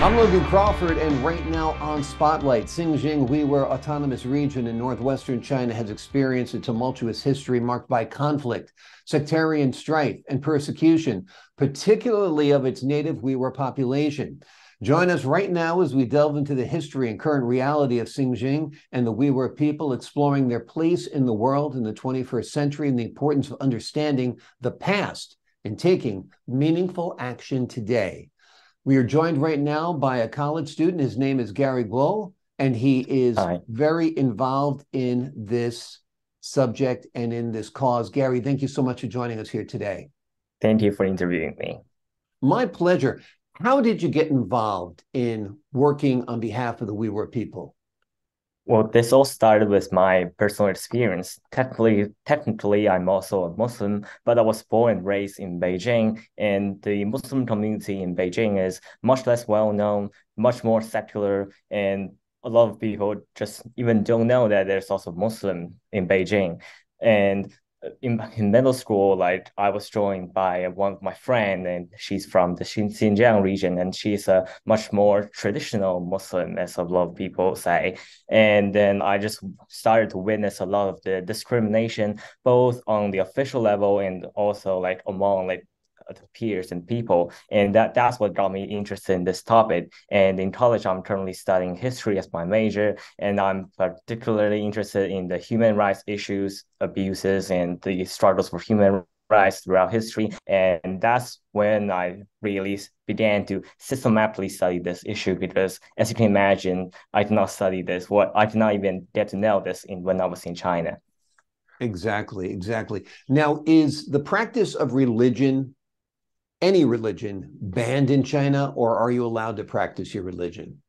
I'm Logan Crawford, and right now on Spotlight, Xinjiang Uyghur Autonomous Region in northwestern China has experienced a tumultuous history marked by conflict, sectarian strife, and persecution, particularly of its native Uyghur population. Join us right now as we delve into the history and current reality of Xinjiang and the Uyghur people, exploring their place in the world in the 21st century and the importance of understanding the past and taking meaningful action today. We are joined right now by a college student. His name is Gary Guo, and he is Hi, very involved in this subject and in this cause. Gary, thank you so much for joining us here today. thank you for interviewing me. My pleasure. How did you get involved in working on behalf of the Uyghur people? Well, this all started with my personal experience. Technically, I'm also a Muslim, but I was born and raised in Beijing, and the Muslim community in Beijing is much less well known, much more secular, and a lot of people just even don't know that there's also Muslim in Beijing. And in middle school, like I was joined by one of my friend, and she's from the Xinjiang region, and she's a much more traditional Muslim, as a lot of people say. And then I just started to witness a lot of the discrimination, both on the official level and also like among like the peers and people. And that's what got me interested in this topic. And in college, I'm currently studying history as my major, and I'm particularly interested in the human rights issues, abuses, and the struggles for human rights throughout history. And that's when I really began to systematically study this issue because, as you can imagine, I did not study this. What I did not even get to know this when I was in China. Exactly, exactly. Now, is the practice of religion, any religion, banned in China, or are you allowed to practice your religion?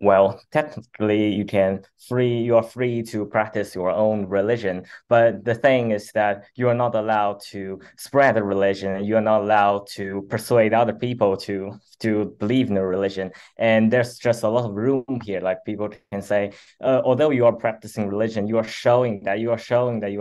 Well, technically, you are free to practice your own religion, but the thing is that you are not allowed to spread the religion. You are not allowed to persuade other people to believe in the religion. And there's just a lot of room here. Like people can say, although you are practicing religion, you are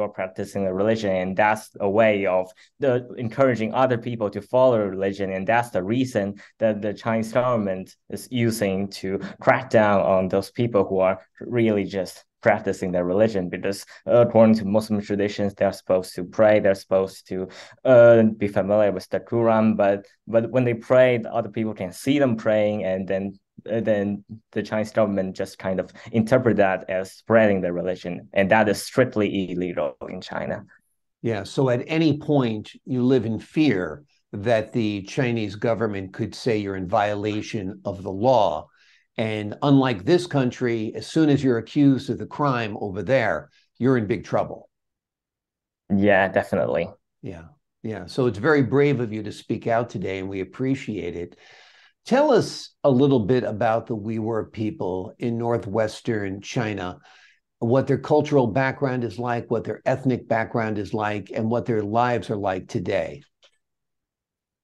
practicing a religion, and that's a way of encouraging other people to follow religion, and that's the reason that the Chinese government is using to crack down on those people who are really just practicing their religion, because according to Muslim traditions, they're supposed to pray, they're supposed to be familiar with the Quran, but when they pray, the other people can see them praying, and then the Chinese government just kind of interpret that as spreading their religion, and that is strictly illegal in China. Yeah, so at any point you live in fear that the Chinese government could say you're in violation of the law. And unlike this country, as soon as you're accused of the crime over there, you're in big trouble. Yeah, definitely. Yeah, yeah. So it's very brave of you to speak out today, and we appreciate it. Tell us a little bit about the Uyghur people in northwestern China, what their cultural background is like, what their ethnic background is like, and what their lives are like today.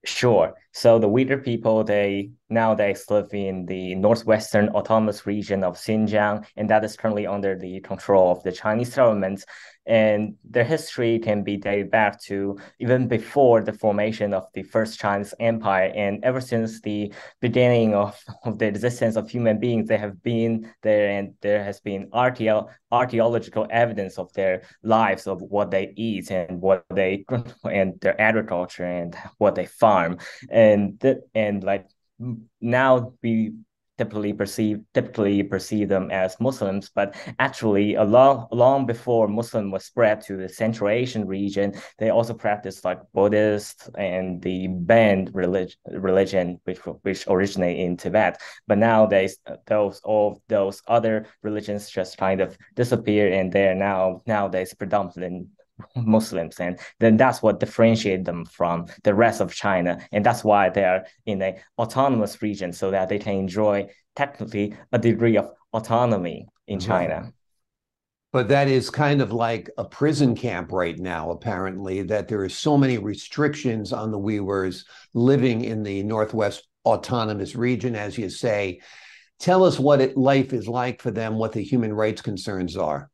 Sure. So the Uyghur people, they nowadays live in the northwestern autonomous region of Xinjiang, and that is currently under the control of the Chinese government. And their history can be dated back to even before the formation of the first Chinese Empire. And ever since the beginning of the existence of human beings, they have been there, and there has been archaeological evidence of their lives, of what they eat and what they and their agriculture and what they farm. And like now we typically perceive them as Muslims, but actually a long before Muslim was spread to the Central Asian region, they also practiced like Buddhist and the Bant religion, which originate in Tibet. But nowadays, those other religions just kind of disappear, and they're nowadays predominantly Muslims, and then that's what differentiates them from the rest of China, and that's why they are in a autonomous region, so that they can enjoy technically a degree of autonomy in Right. China. But that is kind of like a prison camp right now, apparently, that there are so many restrictions on the Uyghurs living in the Northwest Autonomous Region, as you say. Tell us what life is like for them, what the human rights concerns are.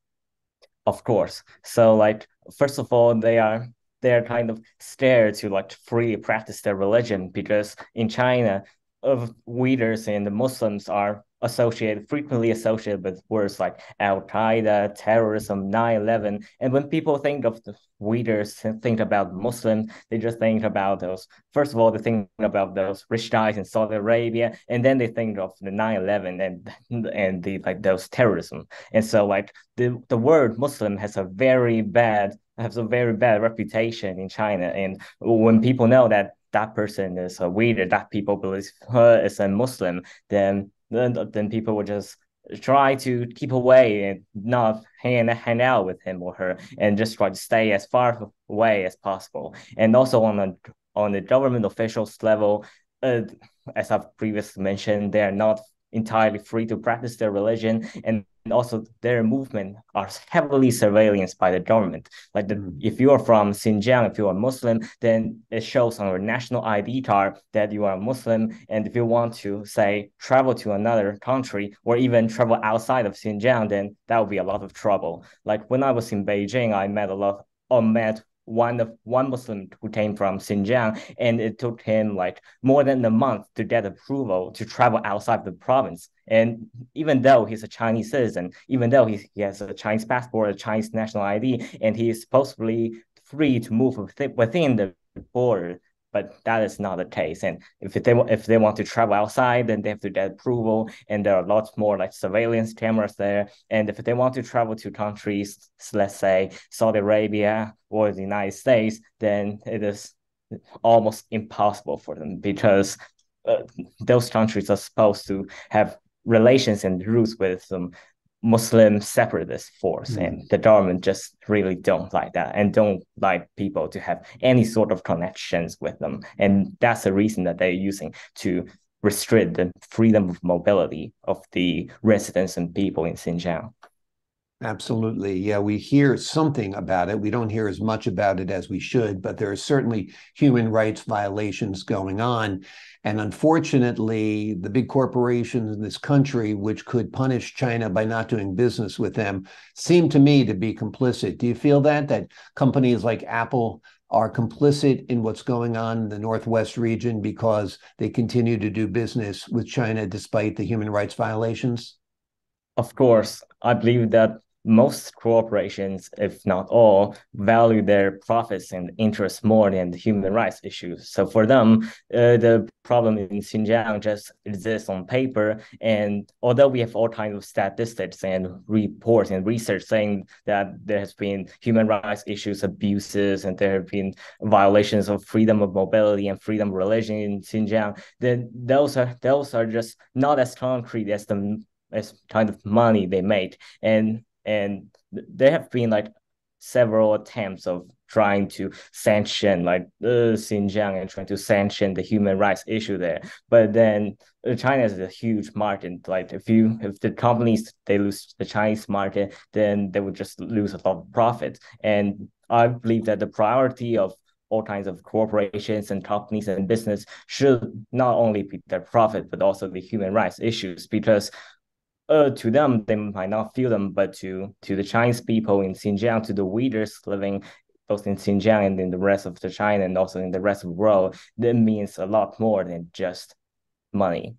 Of course. So like first of all, they're kind of scared to like freely practice their religion, because in China, of Uyghurs and the Muslims are frequently associated with words like Al Qaeda, terrorism, 9/11. And when people think of the Uyghurs and think about Muslims, they just think about those. First of all, they think about those rich guys in Saudi Arabia, and then they think of the 9/11 and the like those terrorism. And so like the word Muslim has a very bad reputation in China. And when people know that that person is a Uyghur, that people believe her is a Muslim, then people would just try to keep away and not hang out with him or her, and just try to stay as far away as possible. And also on the government officials level, uh, as I've previously mentioned, they are not entirely free to practice their religion, and also their movement are heavily surveillanced by the government. If you are from Xinjiang, if you are Muslim, then it shows on your national ID card that you are a Muslim. And if you want to say travel to another country or even travel outside of Xinjiang, then that would be a lot of trouble. Like when I was in Beijing, I met one Muslim who came from Xinjiang, and it took him like more than a month to get approval to travel outside the province. And even though he's a Chinese citizen, even though he has a Chinese passport, a Chinese national ID, and he is supposedly free to move within the border, but that is not the case. And if they want to travel outside, then they have to get approval, and there are lots more like surveillance cameras there. And if they want to travel to countries, let's say Saudi Arabia or the United States, then it is almost impossible for them, because those countries are supposed to have relations and roots with Muslim separatist force, and the government just really don't like that and don't like people to have any sort of connections with them. And that's the reason that they're using to restrict the freedom of mobility of the residents and people in Xinjiang. Absolutely. Yeah, we hear something about it. We don't hear as much about it as we should, but there are certainly human rights violations going on. And unfortunately, the big corporations in this country, which could punish China by not doing business with them, seem to me to be complicit. Do you feel that companies like Apple are complicit in what's going on in the Northwest region because they continue to do business with China despite the human rights violations? Of course, I believe that most corporations, if not all, value their profits and interests more than the human rights issues. So for them, the problem in Xinjiang just exists on paper. And although we have all kinds of statistics and reports and research saying that there has been human rights issues, abuses, and there have been violations of freedom of mobility and freedom of religion in Xinjiang, then those are just not as concrete as kind of money they made. And there have been like several attempts of trying to sanction like Xinjiang and trying to sanction the human rights issue there. But then China is a huge market. Like if the companies they lose the Chinese market, then they would just lose a lot of profit. And I believe that the priority of all kinds of corporations and companies and business should not only be their profit, but also the human rights issues, because to them, they might not feel them, but to the Chinese people in Xinjiang, to the Uyghurs living both in Xinjiang and in the rest of the China and also in the rest of the world, that means a lot more than just money.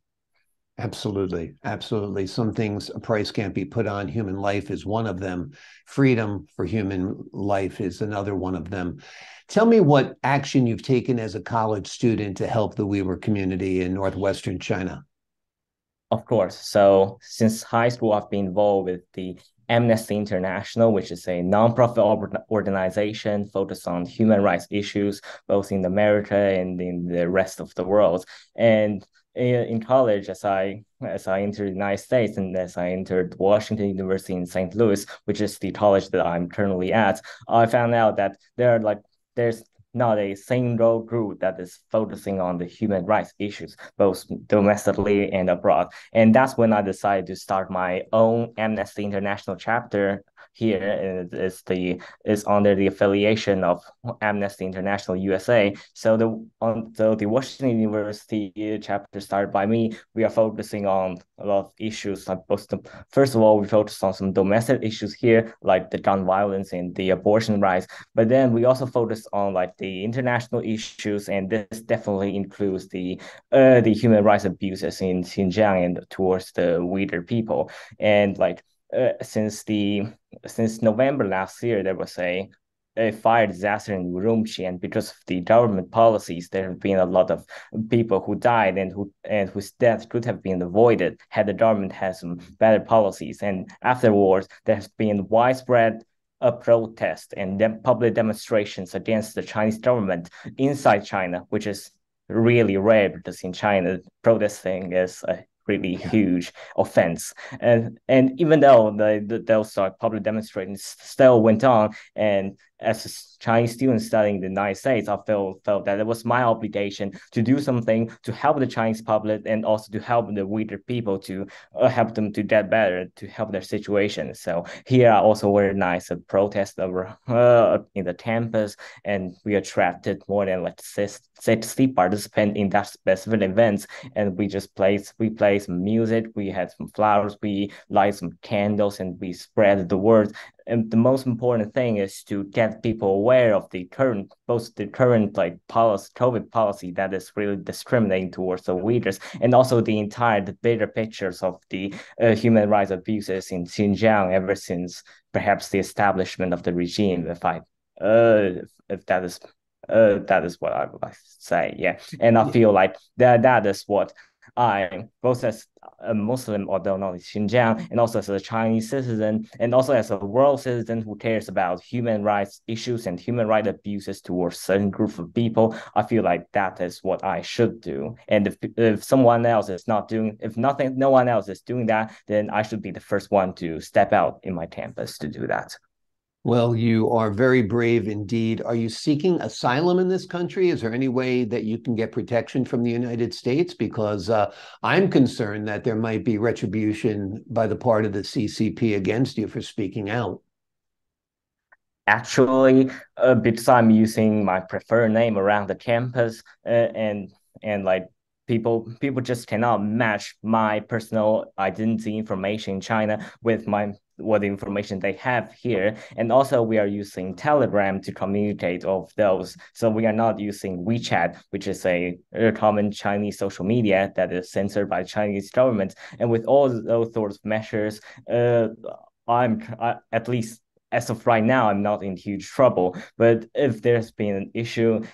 Absolutely. Absolutely. Some things a price can't be put on. Human life is one of them. Freedom for human life is another one of them. Tell me what action you've taken as a college student to help the Uyghur community in northwestern China. Of course. So since high school, I've been involved with the Amnesty International, which is a nonprofit organization focused on human rights issues, both in America and in the rest of the world. And in college, as I entered the United States and as I entered Washington University in St. Louis, which is the college that I'm currently at, I found out that there's not a single group that is focusing on the human rights issues, both domestically and abroad. And that's when I decided to start my own Amnesty International chapter here, and is under the affiliation of Amnesty International USA. So the Washington University chapter started by me. We are focusing on a lot of issues. Like first of all, we focus on some domestic issues here, like the gun violence and the abortion rights. But then we also focus on like the international issues, and this definitely includes the human rights abuses in Xinjiang and towards the Uyghur people. And like since November last year, there was a fire disaster in Urumqi, and because of the government policies, there have been a lot of people who died and whose death could have been avoided had the government had some better policies. And afterwards, there has been widespread protest and public demonstrations against the Chinese government inside China, which is really rare because in China, protesting is a really huge offense. And even though those public demonstrations still went on, and as a Chinese student studying in the United States, I felt that it was my obligation to do something to help the Chinese public and also to help the Uyghur people to help them to get better, to help their situation. So here I also organized a protest over in the campus, and we attracted more than like 60 participants in that specific events. And we played some music, we had some flowers, we light some candles, and we spread the word. And the most important thing is to get people aware of the current like policy, COVID policy that is really discriminating towards the Uyghurs, and also the bigger pictures of the human rights abuses in Xinjiang ever since perhaps the establishment of the regime. If that is what I would like to say, yeah. And I feel like that is what I, both as a Muslim, although not in Xinjiang, and also as a Chinese citizen, and also as a world citizen who cares about human rights issues and human rights abuses towards certain group of people, I feel like that is what I should do. And if someone else is not doing, no one else is doing that, then I should be the first one to step out in my campus to do that. Well, you are very brave indeed. Are you seeking asylum in this country? Is there any way that you can get protection from the United States? Because I'm concerned that there might be retribution by the part of the CCP against you for speaking out. Actually, because I'm using my preferred name around the campus, and like people just cannot match my personal identity information in China with what information they have here. And also we are using Telegram to communicate of those. So we are not using WeChat, which is a common Chinese social media that is censored by the Chinese government. And with all those sorts of measures, at least as of right now, I'm not in huge trouble. But if there's been an issue,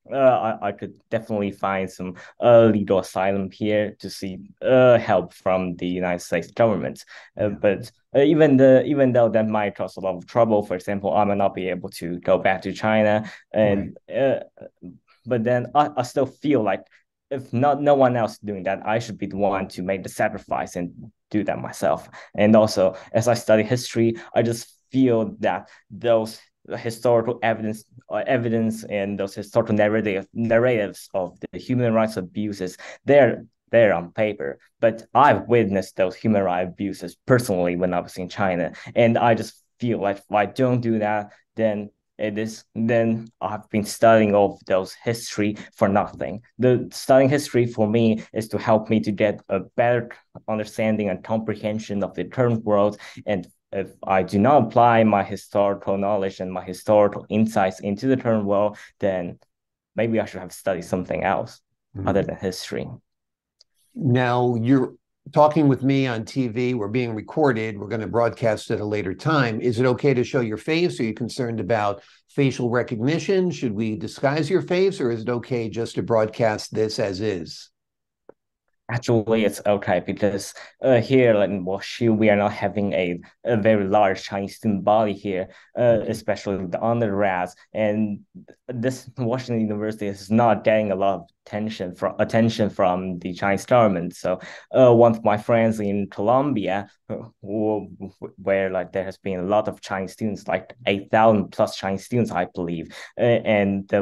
I could definitely find some legal asylum here to seek help from the United States government. But even though that might cause a lot of trouble, for example, I might not be able to go back to China, and but then I still feel like if no one else doing that, I should be the one to make the sacrifice and do that myself. And also, as I study history, I just feel that those historical evidence and those historical narratives of the human rights abuses, they're there on paper, but I've witnessed those human rights abuses personally when I was in China, and I just feel like if I don't do that, then I've been studying all of those history for nothing. The studying history for me is to help me to get a better understanding and comprehension of the current world. And if I do not apply my historical knowledge and my historical insights into the current world, then maybe I should have studied something else other than history. Now, you're talking with me on TV. We're being recorded. We're going to broadcast at a later time. Is it okay to show your face? Are you concerned about facial recognition? Should we disguise your face, or is it okay just to broadcast this as is? Actually, it's okay because here like in Washu, we are not having a very large Chinese student body here, especially the undergrads. And this Washington University is not getting a lot of attention from the Chinese government. So one of my friends in Colombia, where like there has been a lot of Chinese students, like 8,000 plus Chinese students, I believe, and their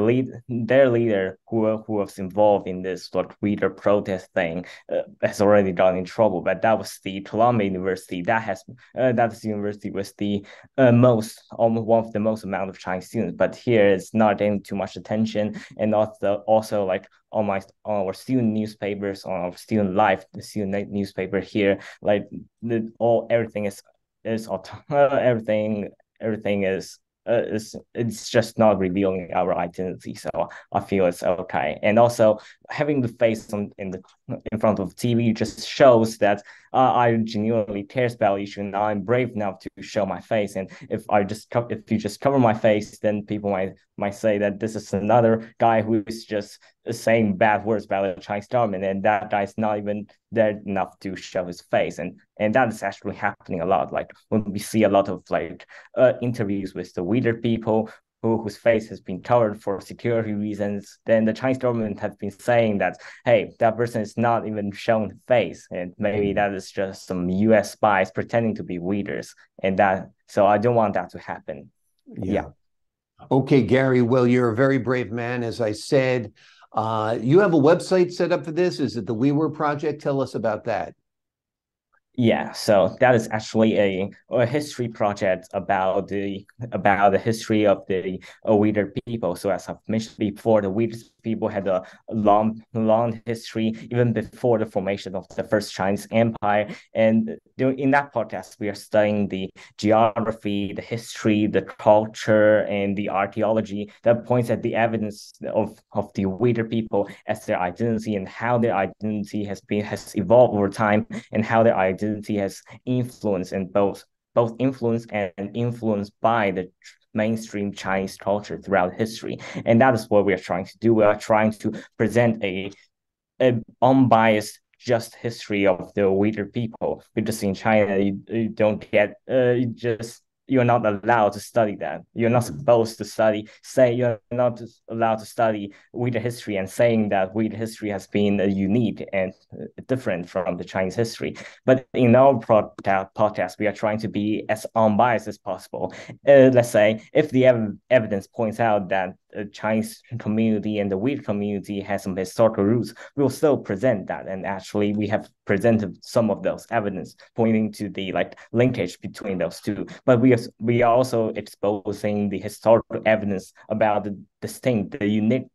leader who was involved in this like leader protest thing, has already gotten in trouble. But that was the Columbia University that's the university with the almost one of the most amount of Chinese students. But here it's not getting too much attention, and also like on our student newspapers, on our student life, the student newspaper here, like everything is everything is it's just not revealing our identity. So I feel it's okay. And also having the face in front of TV just shows that I genuinely cares about issue, and I'm brave enough to show my face. And if you just cover my face, then people might say that this is another guy who is just saying bad words about the Chinese government, and that guy's not even there enough to show his face. And that is actually happening a lot. Like when we see a lot of interviews with the Uyghur people whose face has been covered for security reasons, then the Chinese government has been saying that, hey, that person is not even showing the face, and maybe that is just some US spies pretending to be Uyghurs. So I don't want that to happen. Yeah. Okay, Gary, well, you're a very brave man, as I said. You have a website set up for this. Is it the Uyghur Project? Tell us about that. Yeah, so that is actually a history project about the history of the Uyghur people. So as I've mentioned before, the Uyghur people had a long history even before the formation of the first Chinese Empire. And in that podcast, we are studying the geography, the history, the culture, and the archaeology that points at the evidence of the Uyghur people as their identity, and how their identity has evolved over time, and how their identity has influence, and both influenced and influenced by the mainstream Chinese culture throughout history. And that is what we are trying to do. We are trying to present a unbiased, just history of the Uyghur people, because in China you don't get you're not allowed to study that. You're not supposed to you're not allowed to study Uyghur history and saying that Uyghur history has been unique and different from the Chinese history. But in our podcast, we are trying to be as unbiased as possible. Let's say if the evidence points out that the Chinese community and the Uyghur community has some historical roots, we'll still present that. And actually, we have presented some of those evidence pointing to the linkage between those two. But we are also exposing the historical evidence about the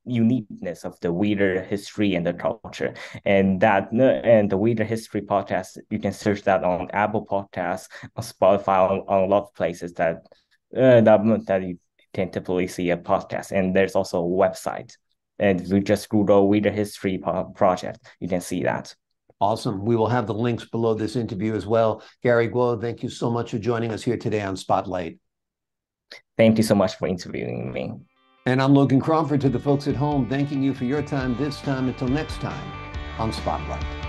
uniqueness of the Uyghur history and the culture. And the Uyghur history podcast, you can search that on Apple Podcasts, on Spotify, on a lot of places that you can typically see a podcast. And there's also a website. And if you just Google Uyghur History Project, you can see that. Awesome. We will have the links below this interview as well. Gary Guo, thank you so much for joining us here today on Spotlight. Thank you so much for interviewing me. And I'm Logan Crawford. To the folks at home, thanking you for your time this time. Until next time on Spotlight.